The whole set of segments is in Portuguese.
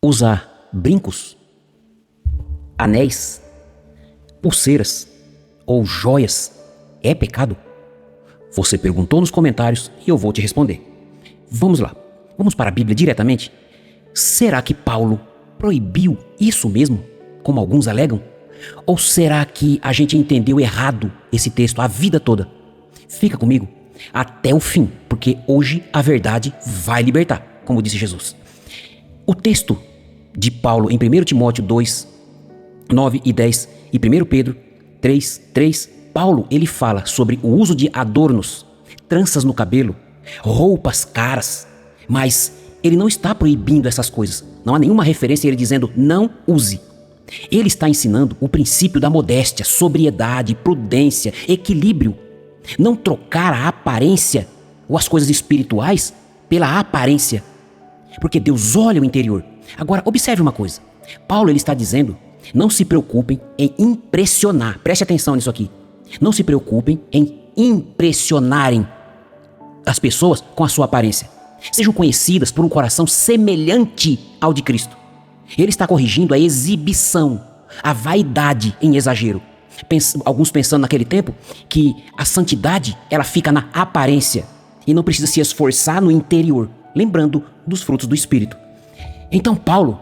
Usar brincos, anéis, pulseiras ou joias é pecado? Você perguntou nos comentários e eu vou te responder. Vamos lá, vamos para a Bíblia diretamente. Será que Paulo proibiu isso mesmo, como alguns alegam? Ou será que a gente entendeu errado esse texto a vida toda? Fica comigo até o fim, porque hoje a verdade vai libertar, como disse Jesus. O texto de Paulo em 1 Timóteo 2, 9 e 10 e 1 Pedro 3, 3, Paulo ele fala sobre o uso de adornos, tranças no cabelo, roupas caras, mas ele não está proibindo essas coisas. Não há nenhuma referência a ele dizendo não use. Ele está ensinando o princípio da modéstia, sobriedade, prudência, equilíbrio. Não trocar a aparência ou as coisas espirituais pela aparência, porque Deus olha o interior. Agora, observe uma coisa. Paulo ele está dizendo, não se preocupem em impressionar. Preste atenção nisso aqui. Não se preocupem em impressionarem as pessoas com a sua aparência. Sejam conhecidas por um coração semelhante ao de Cristo. Ele está corrigindo a exibição, a vaidade em exagero. Alguns pensando naquele tempo que a santidade ela fica na aparência e não precisa se esforçar no interior, lembrando dos frutos do Espírito. Então Paulo,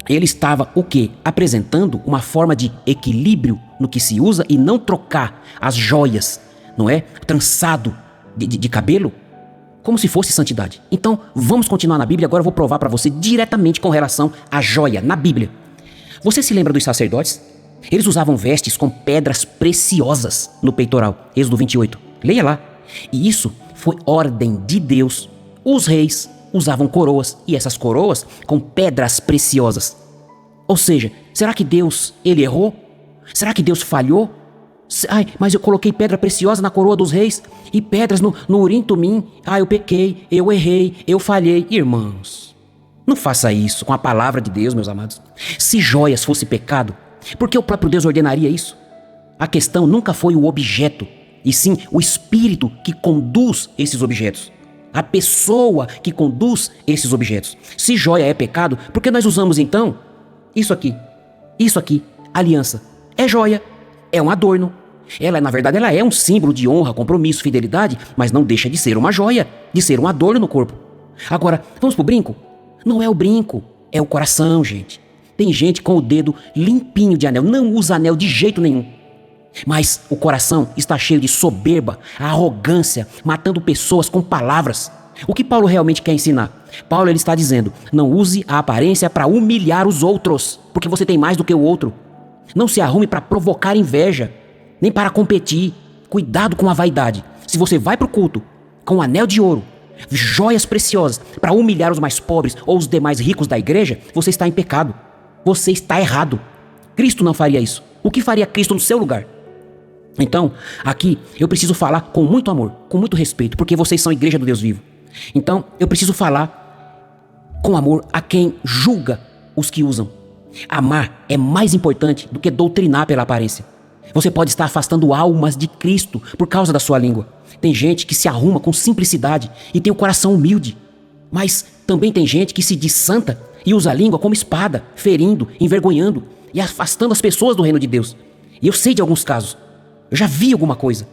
ele estava o quê? Apresentando uma forma de equilíbrio no que se usa e não trocar as joias, não é? Trançado de cabelo, como se fosse santidade. Então vamos continuar na Bíblia, agora eu vou provar para você diretamente com relação à joia na Bíblia. Você se lembra dos sacerdotes? Eles usavam vestes com pedras preciosas no peitoral, Êxodo 28. Leia lá. E isso foi ordem de Deus. Os reis usavam coroas, e essas coroas com pedras preciosas. Ou seja, será que Deus, ele errou? Será que Deus falhou? Ai, mas eu coloquei pedra preciosa na coroa dos reis e pedras no Urim Tumim. Ah, eu pequei, eu errei, eu falhei. Irmãos, não faça isso com a palavra de Deus, meus amados. Se joias fosse pecado, por que o próprio Deus ordenaria isso? A questão nunca foi o objeto, e sim o espírito que conduz esses objetos. A pessoa que conduz esses objetos. Se joia é pecado, por que nós usamos então isso aqui, aliança? É joia, é um adorno. Ela, na verdade, ela é um símbolo de honra, compromisso, fidelidade, mas não deixa de ser uma joia, de ser um adorno no corpo. Agora, vamos pro brinco? Não é o brinco, é o coração, gente. Tem gente com o dedo limpinho de anel, não usa anel de jeito nenhum. Mas o coração está cheio de soberba, arrogância, matando pessoas com palavras. O que Paulo realmente quer ensinar? Paulo ele está dizendo, não use a aparência para humilhar os outros, porque você tem mais do que o outro. Não se arrume para provocar inveja, nem para competir. Cuidado com a vaidade. Se você vai para o culto com um anel de ouro, joias preciosas, para humilhar os mais pobres ou os demais ricos da igreja, você está em pecado. Você está errado. Cristo não faria isso. O que faria Cristo no seu lugar? Então, aqui eu preciso falar com muito amor, com muito respeito, porque vocês são a igreja do Deus vivo. Então, eu preciso falar com amor a quem julga os que usam. Amar é mais importante do que doutrinar pela aparência. Você pode estar afastando almas de Cristo por causa da sua língua. Tem gente que se arruma com simplicidade e tem o coração humilde. Mas também tem gente que se diz santa e usa a língua como espada, ferindo, envergonhando e afastando as pessoas do reino de Deus. E eu sei de alguns casos. Eu já vi alguma coisa.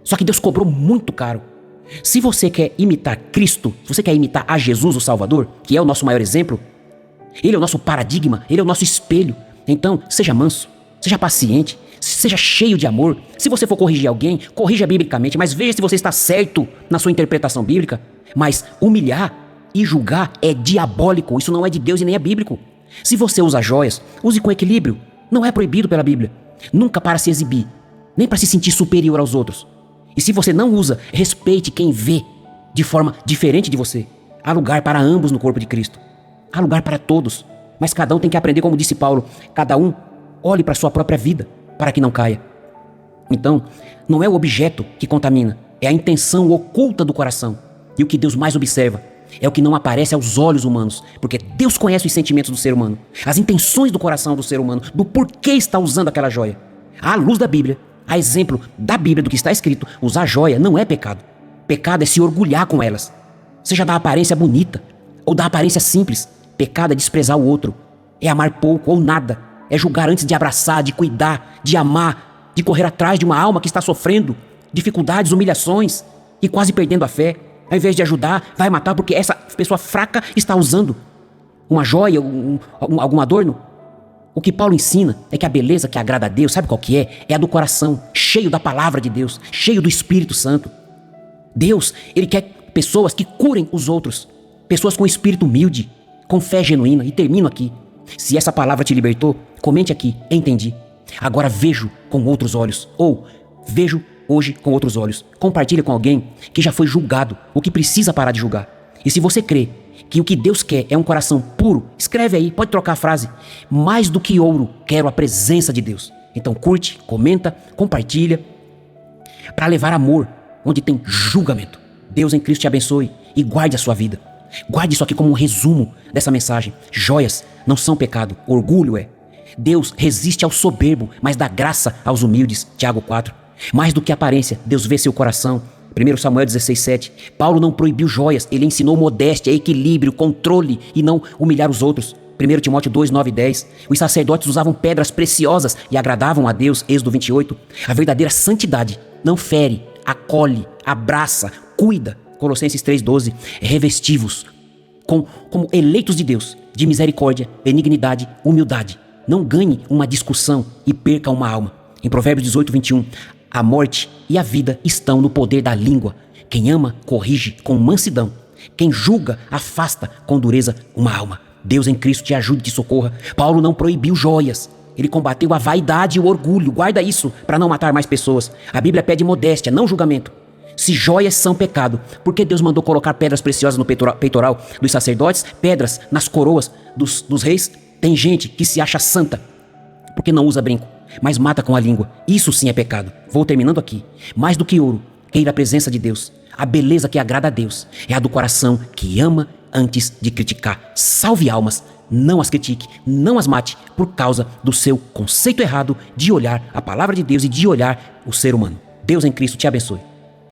Só que Deus cobrou muito caro. Se você quer imitar Cristo, se você quer imitar a Jesus, o Salvador, que é o nosso maior exemplo, Ele é o nosso paradigma, Ele é o nosso espelho. Então, seja manso, seja paciente, seja cheio de amor. Se você for corrigir alguém, corrija biblicamente, mas veja se você está certo na sua interpretação bíblica. Mas humilhar e julgar é diabólico, isso não é de Deus e nem é bíblico. Se você usa joias, use com equilíbrio. Não é proibido pela Bíblia. Nunca para se exibir, nem para se sentir superior aos outros. E se você não usa, respeite quem vê de forma diferente de você. Há lugar para ambos no corpo de Cristo. Há lugar para todos. Mas cada um tem que aprender, como disse Paulo, cada um olhe para a sua própria vida, para que não caia. Então, não é o objeto que contamina, é a intenção oculta do coração. E o que Deus mais observa é o que não aparece aos olhos humanos, porque Deus conhece os sentimentos do ser humano, as intenções do coração do ser humano, do porquê está usando aquela joia. À luz da Bíblia, a exemplo da Bíblia, do que está escrito, usar joia não é pecado. Pecado é se orgulhar com elas, seja da aparência bonita ou da aparência simples. Pecado é desprezar o outro, é amar pouco ou nada, é julgar antes de abraçar, de cuidar, de amar, de correr atrás de uma alma que está sofrendo dificuldades, humilhações e quase perdendo a fé. Ao invés de ajudar, vai matar porque essa pessoa fraca está usando uma joia, algum adorno. O que Paulo ensina é que a beleza que agrada a Deus, sabe qual que é? É a do coração, cheio da palavra de Deus, cheio do Espírito Santo. Deus, Ele quer pessoas que curem os outros, pessoas com espírito humilde, com fé genuína. E termino aqui. Se essa palavra te libertou, comente aqui, entendi. Agora vejo com outros olhos, ou vejo hoje com outros olhos. Compartilhe com alguém que já foi julgado, ou que precisa parar de julgar. E se você crê que o que Deus quer é um coração puro, escreve aí, pode trocar a frase: mais do que ouro, quero a presença de Deus. Então curte, comenta, compartilha, para levar amor onde tem julgamento. Deus em Cristo te abençoe e guarde a sua vida. Guarde isso aqui como um resumo dessa mensagem. Joias não são pecado, orgulho é. Deus resiste ao soberbo, mas dá graça aos humildes. Tiago 4. Mais do que aparência, Deus vê seu coração. 1 Samuel 16:7. Paulo não proibiu joias, ele ensinou modéstia, equilíbrio, controle e não humilhar os outros. 1 Timóteo 2, 9 e 10. Os sacerdotes usavam pedras preciosas e agradavam a Deus. Êxodo 28. A verdadeira santidade não fere, acolhe, abraça, cuida. Colossenses 3:12. Revestivos como eleitos de Deus, de misericórdia, benignidade, humildade. Não ganhe uma discussão e perca uma alma. Em Provérbios 18:21. A morte e a vida estão no poder da língua. Quem ama, corrige com mansidão. Quem julga, afasta com dureza uma alma. Deus em Cristo te ajude e te socorra. Paulo não proibiu joias. Ele combateu a vaidade e o orgulho. Guarda isso para não matar mais pessoas. A Bíblia pede modéstia, não julgamento. Se joias são pecado, por que Deus mandou colocar pedras preciosas no peitoral dos sacerdotes, pedras nas coroas dos reis? Tem gente que se acha santa porque não usa brinco, mas mata com a língua. Isso sim é pecado. Vou terminando aqui. Mais do que ouro, queira a presença de Deus. A beleza que agrada a Deus é a do coração que ama antes de criticar. Salve almas, não as critique, não as mate por causa do seu conceito errado de olhar a palavra de Deus e de olhar o ser humano. Deus em Cristo te abençoe.